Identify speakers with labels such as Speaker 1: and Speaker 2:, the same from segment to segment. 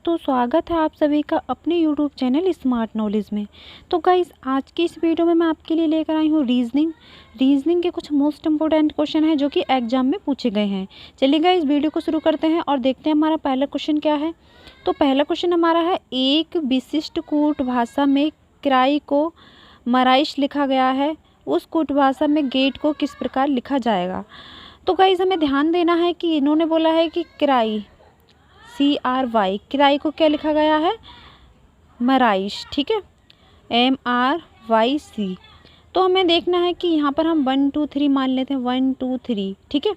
Speaker 1: दोस्तों, स्वागत है आप सभी का अपने यूट्यूब चैनल स्मार्ट नॉलेज में। तो गाइस, आज की इस वीडियो में मैं आपके लिए लेकर आई हूँ रीजनिंग के कुछ मोस्ट इंपॉर्टेंट क्वेश्चन हैं जो कि एग्जाम में पूछे गए हैं। चलिए गाइस, वीडियो को शुरू करते हैं और देखते हैं हमारा पहला क्वेश्चन क्या है। तो पहला क्वेश्चन हमारा है, एक विशिष्ट कूट भाषा में किराई को मराइश लिखा गया है, उस कूट भाषा में गेट को किस प्रकार लिखा जाएगा। तो गाइस, हमें ध्यान देना है कि इन्होंने बोला है कि किराई CRY, किराई को क्या लिखा गया है, मराइश, ठीक है, MRYC। तो हमें देखना है कि यहाँ पर हम 1 2 3 मान लेते हैं, 1 2 3, ठीक है।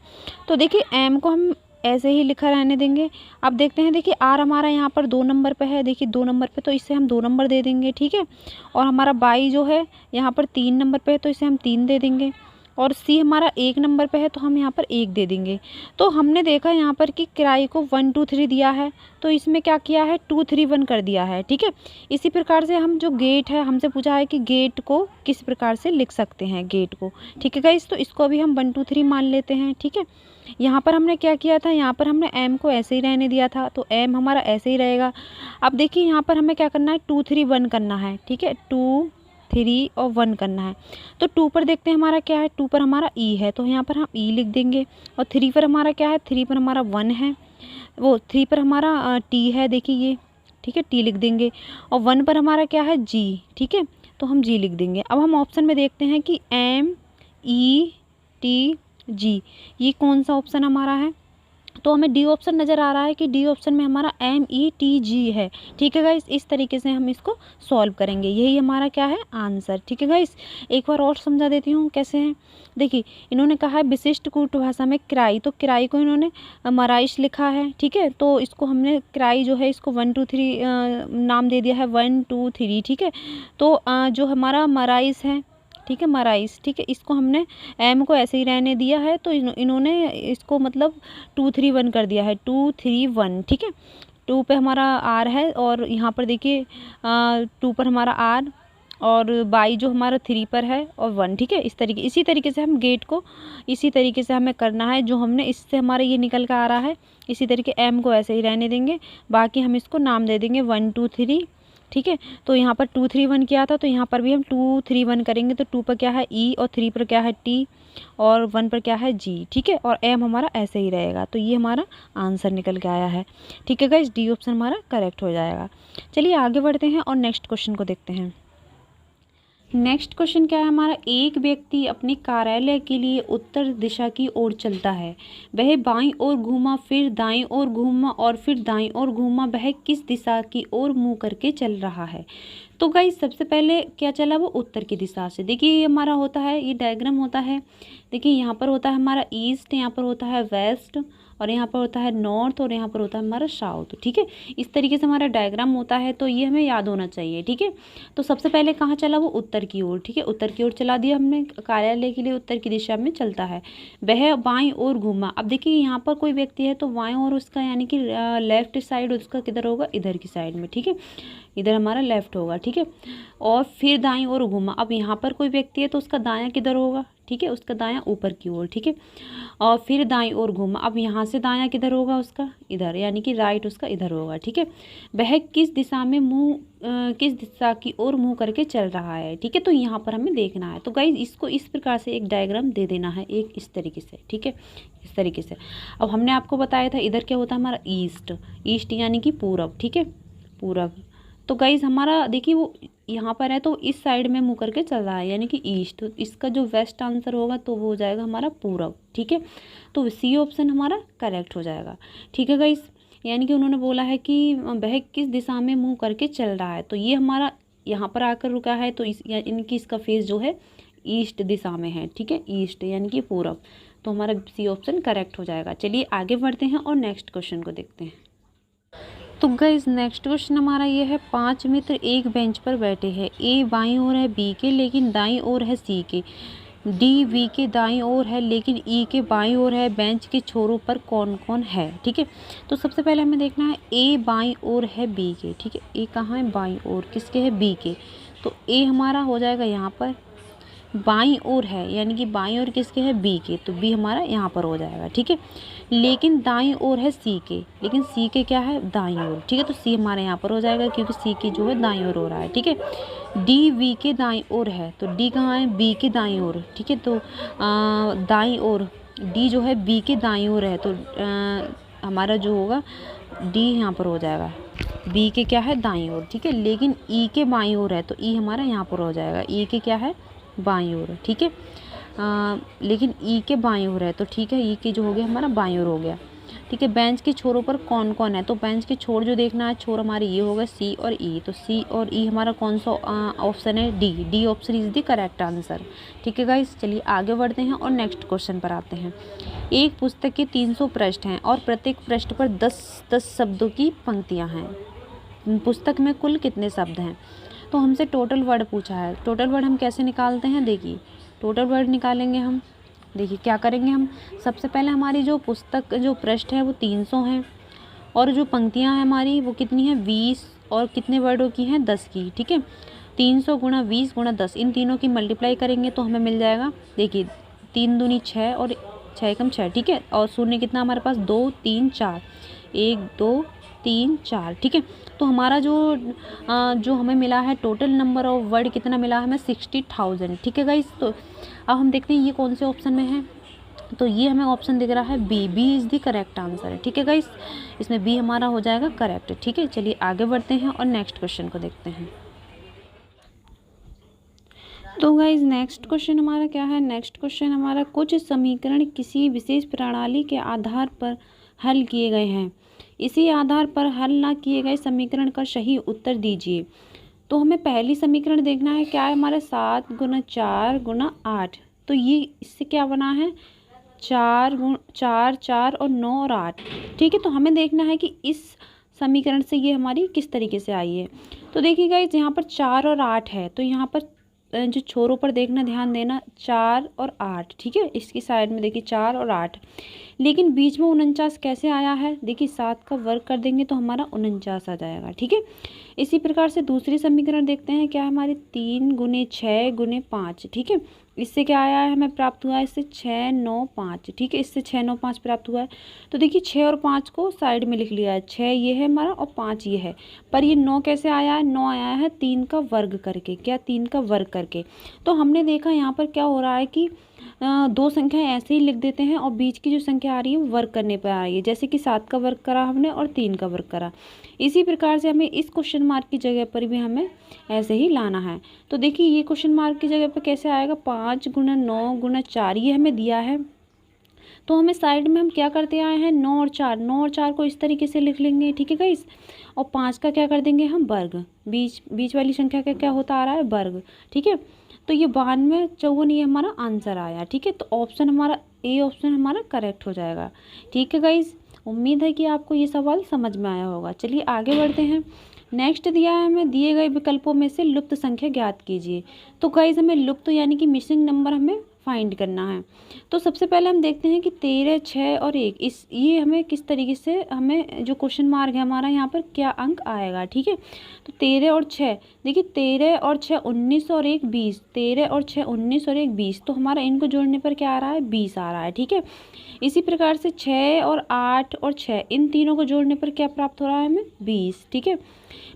Speaker 1: तो देखिए, M को हम ऐसे ही लिखा रहने देंगे। अब देखते हैं, देखिए R हमारा यहाँ पर 2 नंबर पे है, देखिए 2 नंबर पे, तो इससे हम 2 नंबर दे देंगे, ठीक है। और हमारा बाई जो है यहाँ पर 3 नंबर पे है, तो इसे हम 3 दे देंगे। और C हमारा 1 नंबर पे है, तो हम यहाँ पर 1 दे देंगे। तो हमने देखा यहाँ पर कि किराई को 1 2 3 दिया है, तो इसमें क्या किया है, 2 3 1 कर दिया है, ठीक है। इसी प्रकार से हम जो गेट है, हमसे पूछा है कि गेट को किस प्रकार से लिख सकते हैं, गेट को, ठीक है गाइस। तो इसको अभी हम 1 2 3 मान लेते हैं, ठीक है। यहाँ पर हमने क्या किया था, यहाँ पर हमने M को ऐसे ही रहने दिया था, तो M हमारा ऐसे ही रहेगा। अब देखिए, यहाँ पर हमें क्या करना है, 2 3 1 करना है, ठीक है, 2 3 और 1 करना है। तो 2 पर देखते हैं हमारा क्या है, 2 पर हमारा E है, तो यहाँ पर हम E लिख देंगे। और 3 पर हमारा क्या है, 3 पर हमारा 1 है, वो 3 पर हमारा T है, देखिए ये, ठीक है, T लिख देंगे। और 1 पर हमारा क्या है, G, ठीक है, तो हम G लिख देंगे। अब हम ऑप्शन में देखते हैं कि METG, ये कौन सा ऑप्शन हमारा है। तो हमें डी ऑप्शन नज़र आ रहा है कि डी ऑप्शन में हमारा METG है, ठीक है गाइस। इस तरीके से हम इसको सॉल्व करेंगे, यही हमारा क्या है, आंसर, ठीक है गाइस। एक बार और समझा देती हूँ कैसे हैं। देखिए, इन्होंने कहा है विशिष्ट कूट भाषा में किराई, तो किराई को इन्होंने मराइश लिखा है, ठीक है। तो इसको हमने किराई जो है, इसको 1 2 3 नाम दे दिया है, 1 2 3, ठीक है। तो जो हमारा मराइश है, ठीक है, मराइस, ठीक है, इसको हमने M को ऐसे ही रहने दिया है, तो इन्होंने इसको मतलब 2 3 1 कर दिया है, 2 3 1, ठीक है। 2 पे हमारा R है, और यहाँ पर देखिए 2 पर हमारा R, और बाई जो हमारा 3 पर है, और 1, ठीक है। इसी तरीके से हम गेट को इसी तरीके से हमें करना है, जो हमने इससे हमारा ये निकल कर आ रहा है। इसी तरीके M को ऐसे ही रहने देंगे, बाकी हम इसको नाम दे देंगे 1 2 3, ठीक है। तो यहाँ पर 2 3 1 किया था, तो यहाँ पर भी हम 2 3 1 करेंगे। तो 2 पर क्या है E, और 3 पर क्या है T, और 1 पर क्या है G, ठीक है। और M हमारा ऐसे ही रहेगा, तो ये हमारा आंसर निकल के आया है, ठीक है गाइस। डी ऑप्शन हमारा करेक्ट हो जाएगा। चलिए आगे बढ़ते हैं और नेक्स्ट क्वेश्चन को देखते हैं। नेक्स्ट क्वेश्चन क्या है हमारा, एक व्यक्ति अपने कार्यालय के लिए उत्तर दिशा की ओर चलता है, वह बाईं ओर घूमा, फिर दाईं ओर घूमा, और फिर दाईं ओर घूमा, वह किस दिशा की ओर मुंह करके चल रहा है। तो गाइस, सबसे पहले क्या चला, वो उत्तर की दिशा से। देखिए, ये हमारा होता है, ये डायग्राम होता है, देखिए यहाँ पर होता है हमारा ईस्ट, यहाँ पर होता है वेस्ट, और यहाँ पर होता है नॉर्थ, और यहाँ पर होता है हमारा साउथ, ठीक है। इस तरीके से हमारा डायग्राम होता है, तो ये हमें याद होना चाहिए, ठीक है। तो सबसे पहले कहाँ चला, वो उत्तर की ओर, ठीक है, उत्तर की ओर चला दिया हमने, कार्यालय के लिए उत्तर की दिशा में चलता है। वह बाईं ओर घूमा। अब देखिए, यहाँ पर कोई व्यक्ति है, तो बाईं ओर उसका यानी कि लेफ्ट साइड उसका किधर होगा, इधर की साइड में, ठीक है, इधर हमारा लेफ्ट होगा, ठीक है। और फिर दाईं ओर घूमा। अब यहाँ पर कोई व्यक्ति है, तो उसका दायां किधर होगा, ठीक है, उसका दायां ऊपर की ओर, ठीक है। और फिर दाईं ओर घूमा। अब यहाँ से दायां किधर होगा उसका, इधर, यानी कि राइट उसका इधर होगा, ठीक है। वह किस दिशा में किस दिशा की ओर मुंह करके चल रहा है, ठीक है। तो यहाँ पर हमें देखना है। तो गाइज, इसको इस प्रकार से एक डायग्राम दे देना है, एक इस तरीके से, ठीक है, इस तरीके से। अब हमने आपको बताया था, इधर क्या होता है हमारा ईस्ट यानी कि पूरब, ठीक है, पूरब। तो गाइज, हमारा देखिए, वो यहाँ पर है, तो इस साइड में मुँह करके चल रहा है, यानी कि ईस्ट। तो इसका जो वेस्ट आंसर होगा, तो वो हो जाएगा हमारा पूरब, ठीक है। तो C ऑप्शन हमारा करेक्ट हो जाएगा, ठीक है गाइज। यानी कि उन्होंने बोला है कि वह किस दिशा में मुँह करके चल रहा है, तो ये हमारा यहाँ पर आकर रुका है, तो इनकी इसका फेस जो है ईस्ट दिशा में है, ठीक है, ईस्ट यानी कि पूरब। तो हमारा C ऑप्शन करेक्ट हो जाएगा। चलिए आगे बढ़ते हैं और नेक्स्ट क्वेश्चन को देखते हैं। तो गाइस, नेक्स्ट क्वेश्चन हमारा ये है, 5 मित्र एक बेंच पर बैठे हैं। A बाईं ओर है B के, लेकिन दाईं ओर है C के। D B के दाईं ओर है, लेकिन E के बाईं ओर है। बेंच के छोरों पर कौन कौन है, ठीक है। तो सबसे पहले हमें देखना है, A बाईं ओर है B के, ठीक है। A कहाँ है, बाईं ओर, किसके है, B के। तो A हमारा हो जाएगा यहाँ पर, बाईं ओर है, यानी कि बाईं ओर किसके है, B के, तो B हमारा यहाँ पर हो जाएगा, ठीक है। लेकिन दाईं ओर है सी के, लेकिन सी के क्या है दाईं ओर, ठीक है। तो सी हमारे यहाँ पर हो जाएगा क्योंकि सी की जो है दाईं ओर हो रहा है, ठीक है। डी वी के दाईं ओर है, तो डी कहाँ है बी के दाईं ओर, ठीक है। तो दाईं ओर डी जो है बी के दाईं ओर है, तो हमारा जो होगा डी यहाँ पर हो जाएगा बी के क्या है दाईं ओर, ठीक है। लेकिन ई के बाईं ओर है, तो ई हमारा यहाँ पर हो जाएगा ई के क्या है बाईं ओर, ठीक है। लेकिन ई के बाईं ओर है, तो ठीक है ई के जो हो गया हमारा बाईं ओर हो गया, ठीक है। बेंच के छोरों पर कौन कौन है, तो बेंच के छोर जो देखना है, छोर हमारे ये होगा सी और ई, तो सी और ई हमारा कौन सा ऑप्शन है D, D option is the correct answer, ठीक है गाइस। चलिए आगे बढ़ते हैं और नेक्स्ट क्वेश्चन पर आते हैं। एक पुस्तक के 300 पृष्ठ हैं और प्रत्येक पृष्ठ पर 10 शब्दों की पंक्तियाँ हैं। पुस्तक में कुल कितने शब्द हैं, तो हमसे टोटल वर्ड पूछा है। टोटल वर्ड हम कैसे निकालते हैं, देखिए टोटल वर्ड निकालेंगे हम, देखिए क्या करेंगे हम, सबसे पहले हमारी जो पुस्तक जो पृष्ठ है वो 300 हैं और जो पंक्तियां हैं हमारी वो कितनी है 20 और कितने वर्डों की हैं 10 की, ठीक है। 300 गुणा 20 गुणा 10, इन तीनों की मल्टीप्लाई करेंगे तो हमें मिल जाएगा, देखिए 3 दूनी 6 और 6 एकम 6, ठीक है। और शून्य कितना हमारे पास 2 3 4, 1 2 3 4, ठीक है। तो हमारा जो हमें मिला है टोटल नंबर ऑफ वर्ड कितना मिला है हमें 60,000, ठीक है गाइस। तो अब हम देखते हैं ये कौन से ऑप्शन में है, तो ये हमें ऑप्शन दिख रहा है B, B is the correct answer है, ठीक है गाइस। इसमें बी हमारा हो जाएगा करेक्ट, ठीक है। चलिए आगे बढ़ते हैं और नेक्स्ट क्वेश्चन को देखते हैं। तो गाइज नेक्स्ट क्वेश्चन हमारा क्या है, नेक्स्ट क्वेश्चन हमारा कुछ समीकरण किसी विशेष प्रणाली के आधार पर हल किए गए हैं, इसी आधार पर हल ना किए गए समीकरण का सही उत्तर दीजिए। तो हमें पहली समीकरण देखना है क्या है हमारे 7 गुना 4 गुना 8, तो ये इससे क्या बना है 4 4 और 9 और 8, ठीक है। तो हमें देखना है कि इस समीकरण से ये हमारी किस तरीके से आई है। तो देखिए गाइज यहाँ पर 4 और 8 है, तो यहाँ पर जो छोरों पर देखना ध्यान देना 4 और 8, ठीक है। इसकी साइड में देखिए 4 और 8, लेकिन बीच में 49 कैसे आया है, देखिए 7 का वर्ग कर देंगे तो हमारा 49 आ जाएगा, ठीक है। इसी प्रकार से दूसरी समीकरण देखते हैं क्या हमारी 3 गुने 6 गुने 5, ठीक है। इससे क्या आया है हमें प्राप्त हुआ है इससे 6 9 5, ठीक है। इससे 6 9 5 प्राप्त हुआ है, तो देखिए 6 और 5 को साइड में लिख लिया है, 6 ये है हमारा और 5 ये है, पर ये 9 कैसे आया है, 9 आया है 3 का वर्ग करके, क्या 3 का वर्ग करके। तो हमने देखा यहाँ पर क्या हो रहा है कि दो संख्याएं ऐसे ही लिख देते हैं और बीच की जो संख्या आ रही है वो वर्ग करने पर आ रही है, जैसे कि 7 का वर्ग करा हमने और 3 का वर्ग करा। इसी प्रकार से हमें इस क्वेश्चन मार्क की जगह पर भी हमें ऐसे ही लाना है। तो देखिए ये क्वेश्चन मार्क की जगह पर कैसे आएगा 5 गुना 9 गुना 4, ये हमें दिया है, तो हमें साइड में हम क्या करते आए हैं 9 और 4, 9 और 4 को इस तरीके से लिख लेंगे, ठीक है गाइस। और 5 का क्या कर देंगे हम वर्ग, बीच वाली संख्या का क्या होता आ रहा है वर्ग, ठीक है। तो ये 92 54 ये हमारा आंसर आया, ठीक है। तो ऑप्शन हमारा ए ऑप्शन हमारा करेक्ट हो जाएगा, ठीक है गाइस। उम्मीद है कि आपको ये सवाल समझ में आया होगा। चलिए आगे बढ़ते हैं। नेक्स्ट दिया है हमें दिए गए विकल्पों में से लुप्त संख्या ज्ञात कीजिए। तो गाइस हमें लुप्त यानी कि मिसिंग नंबर हमें फाइंड करना है। तो सबसे पहले हम देखते हैं कि 13 6 और 1 इस ये हमें किस तरीके से हमें जो क्वेश्चन मार्क है हमारा यहाँ पर क्या अंक आएगा, ठीक है। तो 13 और 6 देखिए 13 और 6 19 और 1 20, 13 और 6 19 और 1 20, तो हमारा इनको जोड़ने पर क्या आ रहा है 20 आ रहा है, ठीक है। इसी प्रकार से 6 और 8 और 6 इन तीनों को जोड़ने पर क्या प्राप्त हो रहा है हमें 20, ठीक है।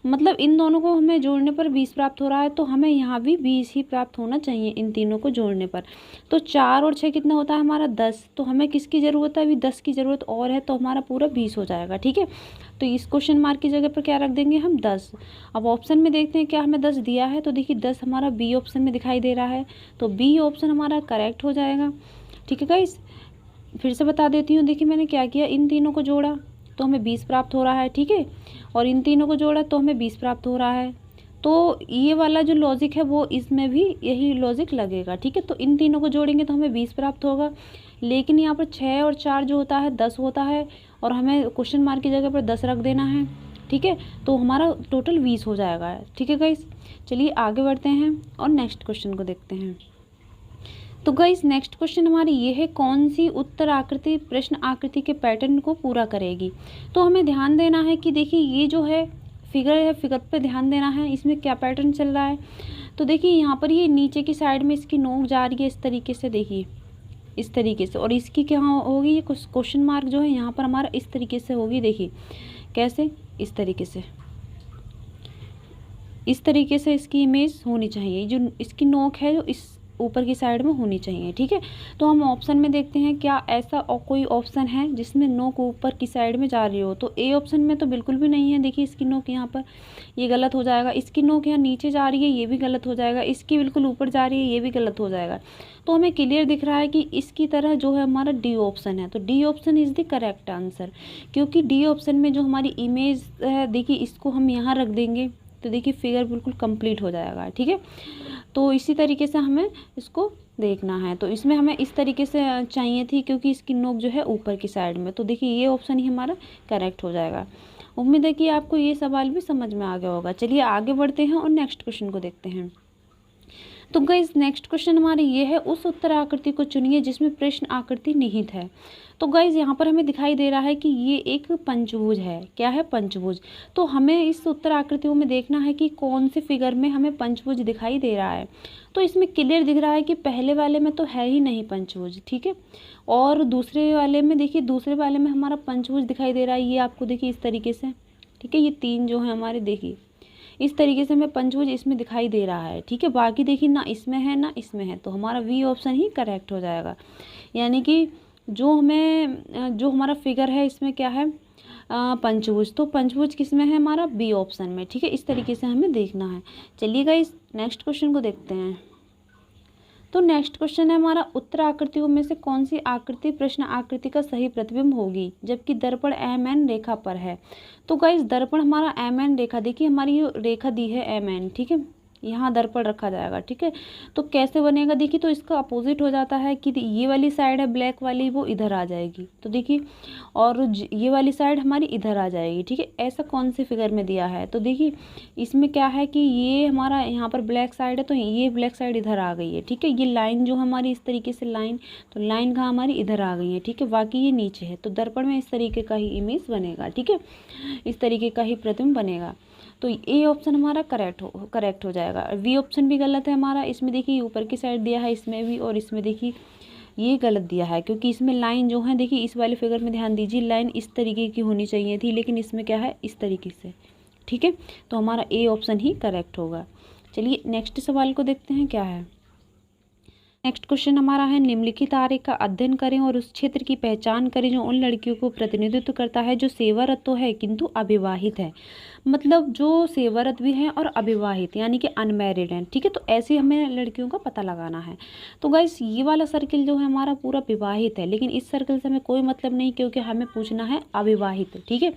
Speaker 1: मतलब इन दोनों को हमें जोड़ने पर 20 प्राप्त हो रहा है, तो हमें यहाँ भी 20 ही प्राप्त होना चाहिए इन तीनों को जोड़ने पर। तो 4 और 6 कितना होता है हमारा 10, तो हमें किसकी ज़रूरत है अभी 10 की ज़रूरत और है, तो हमारा पूरा 20 हो जाएगा, ठीक है। तो इस क्वेश्चन मार्क की जगह पर क्या रख देंगे हम 10। अब ऑप्शन में देखते हैं क्या हमें 10 दिया है, तो देखिए 10 हमारा बी ऑप्शन में दिखाई दे रहा है, तो बी ऑप्शन हमारा करेक्ट हो जाएगा, ठीक है गाइस। फिर से बता देती हूँ, देखिए मैंने क्या किया, इन तीनों को जोड़ा तो हमें 20 प्राप्त हो रहा है, ठीक है। और इन तीनों को जोड़ा तो हमें 20 प्राप्त हो रहा है, तो ये वाला जो लॉजिक है वो इसमें भी यही लॉजिक लगेगा, ठीक है। तो इन तीनों को जोड़ेंगे तो हमें 20 प्राप्त होगा, लेकिन यहाँ पर 6 और 4 जो होता है 10 होता है, और हमें क्वेश्चन मार्क की जगह पर 10 रख देना है, ठीक है। तो हमारा टोटल 20 हो जाएगा, ठीक है गाइस। चलिए आगे बढ़ते हैं और नेक्स्ट क्वेश्चन को देखते हैं। तो गाइस नेक्स्ट क्वेश्चन हमारी ये है, कौन सी उत्तर आकृति प्रश्न आकृति के पैटर्न को पूरा करेगी। तो हमें ध्यान देना है कि देखिए ये जो है फिगर है, फिगर पे ध्यान देना है, इसमें क्या पैटर्न चल रहा है। तो देखिए यहाँ पर ये नीचे की साइड में इसकी नोक जा रही है इस तरीके से, देखिए इस तरीके से, और इसकी क्या होगी, ये क्वेश्चन मार्क जो है यहाँ पर हमारा इस तरीके से होगी। देखिए कैसे, इस तरीके से, इस तरीके से इसकी इमेज होनी चाहिए, जो इसकी नोक है जो इस ऊपर की साइड में होनी चाहिए। ठीक है, तो हम ऑप्शन में देखते हैं क्या ऐसा और कोई ऑप्शन है जिसमें नोक ऊपर की साइड में जा रही हो। तो ए ऑप्शन में तो बिल्कुल भी नहीं है। देखिए इसकी नोक यहाँ पर, ये गलत हो जाएगा। इसकी नोक यहाँ नीचे जा रही है, ये भी गलत हो जाएगा। इसकी बिल्कुल ऊपर जा रही है, ये भी गलत हो जाएगा। तो हमें क्लियर दिख रहा है कि इसकी तरह जो है हमारा डी ऑप्शन है। तो D option is the correct answer, क्योंकि डी ऑप्शन में जो हमारी इमेज है, देखिए इसको हम यहाँ रख देंगे तो देखिए फिगर बिल्कुल कंप्लीट हो जाएगा। ठीक है, तो इसी तरीके से हमें इसको देखना है। तो इसमें हमें इस तरीके से चाहिए थी, क्योंकि इसकी नोक जो है ऊपर की साइड में। तो देखिए ये ऑप्शन ही हमारा करेक्ट हो जाएगा। उम्मीद है कि आपको ये सवाल भी समझ में आ गया होगा। चलिए आगे बढ़ते हैं और नेक्स्ट क्वेश्चन को देखते हैं। तो गाइस नेक्स्ट क्वेश्चन हमारे ये है, उस उत्तर आकृति को चुनिए जिसमें प्रश्न आकृति निहित है। तो गाइस यहाँ पर हमें दिखाई दे रहा है कि ये एक पंचभुज है। क्या है? पंचभुज। तो हमें इस उत्तर आकृतियों में देखना है कि कौन से फिगर में हमें पंचभुज दिखाई दे रहा है। तो इसमें क्लियर दिख रहा है कि पहले वाले में तो है ही नहीं पंचभुज। ठीक है, और दूसरे वाले में देखिए, दूसरे वाले में हमारा पंचभुज दिखाई दे रहा है। ये आपको देखिए इस तरीके से, ठीक है, ये तीन जो है हमारे, देखिए इस तरीके से हमें पंचभुज इसमें दिखाई दे रहा है। ठीक है, बाकी देखिए ना इसमें है ना इसमें है, तो हमारा वी ऑप्शन ही करेक्ट हो जाएगा। यानी कि जो हमारा फिगर है इसमें क्या है, पंचभुज। तो पंचभुज किस में है? हमारा बी ऑप्शन में। ठीक है, इस तरीके से हमें देखना है। चलिए गाइस नेक्स्ट क्वेश्चन को देखते हैं। तो नेक्स्ट क्वेश्चन है हमारा, उत्तर आकृतियों में से कौन सी आकृति प्रश्न आकृति का सही प्रतिबिंब होगी जबकि दर्पण एम एन रेखा पर है। तो गाइस दर्पण हमारा एम एन रेखा, देखिए हमारी ये रेखा दी है एम एन। ठीक है, यहाँ दर्पण रखा जाएगा। ठीक है, तो कैसे बनेगा? देखिए तो इसका अपोजिट हो जाता है कि ये वाली साइड है ब्लैक वाली, वो इधर आ जाएगी। तो देखिए, और ये वाली साइड हमारी इधर आ जाएगी। ठीक है, ऐसा कौन से फिगर में दिया है? तो देखिए इसमें क्या है कि ये हमारा यहाँ पर ब्लैक साइड है, तो ये ब्लैक साइड इधर आ गई है। ठीक है, ये लाइन जो हमारी इस तरीके से लाइन, तो लाइन कहाँ हमारी इधर आ गई है। ठीक है, बाकी ये नीचे है। तो दर्पण में इस तरीके का ही इमेज बनेगा। ठीक है, इस तरीके का ही प्रतिबिंब बनेगा। तो ए ऑप्शन हमारा करेक्ट हो जाएगा। वी ऑप्शन भी गलत है हमारा। इसमें देखिए ऊपर की साइड दिया है, इसमें भी, और इसमें देखिए ये गलत दिया है, क्योंकि इसमें लाइन जो है, देखिए इस वाले फिगर में ध्यान दीजिए, लाइन इस तरीके की होनी चाहिए थी, लेकिन इसमें क्या है, इस तरीके से। ठीक है, तो हमारा ए ऑप्शन ही करेक्ट होगा। चलिए नेक्स्ट सवाल को देखते हैं क्या है। नेक्स्ट क्वेश्चन हमारा है, निम्नलिखित आरेख का अध्ययन करें और उस क्षेत्र की पहचान करें जो उन लड़कियों को प्रतिनिधित्व करता है जो सेवारत तो है किंतु अविवाहित है। मतलब जो सेवारत भी हैं और अविवाहित यानी कि अनमैरिड हैं। ठीक है, तो ऐसे हमें लड़कियों का पता लगाना है। तो गाइस ये वाला सर्किल जो है हमारा पूरा विवाहित है, लेकिन इस सर्किल से हमें कोई मतलब नहीं, क्योंकि हमें पूछना है अविवाहित। ठीक है,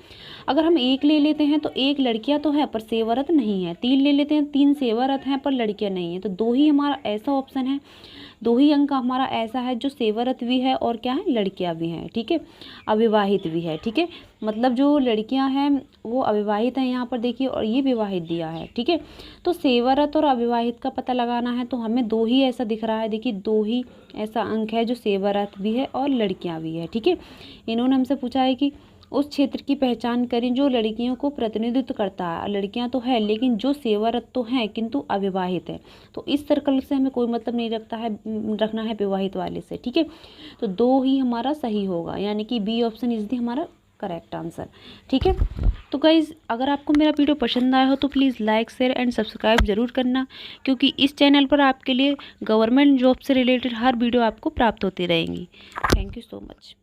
Speaker 1: अगर हम एक ले लेते हैं तो एक लड़कियां तो है पर सेवारत नहीं है, तीन ले लेते हैं, तीन सेवारत हैं पर लड़कियां नहीं है। तो दो ही हमारा ऐसा ऑप्शन है, दो ही अंक हमारा ऐसा है जो सेवारत भी है और क्या है, लड़कियां भी हैं। ठीक है, अविवाहित भी है। ठीक है, मतलब जो लड़कियां हैं वो अविवाहित हैं यहाँ पर देखिए, और ये विवाहित दिया है। ठीक है, तो सेवारत और अविवाहित का पता लगाना है, तो हमें दो ही ऐसा दिख रहा है। देखिए दो ही ऐसा अंक है जो सेवारत भी है और लड़कियां भी है। ठीक है, इन्होंने हमसे पूछा है कि उस क्षेत्र की पहचान करें जो लड़कियों को प्रतिनिधित्व करता है। लड़कियां तो है लेकिन जो सेवारत तो हैं किंतु अविवाहित है। तो इस सर्कल से हमें कोई मतलब नहीं रखना है विवाहित वाले से। ठीक है, तो दो ही हमारा सही होगा, यानी कि बी ऑप्शन इज दी हमारा करेक्ट आंसर। ठीक है, तो गाइज़ अगर आपको मेरा वीडियो पसंद आया हो तो please like share and subscribe ज़रूर करना, क्योंकि इस चैनल पर आपके लिए गवर्नमेंट जॉब से रिलेटेड हर वीडियो आपको प्राप्त होती रहेंगी। Thank you so much.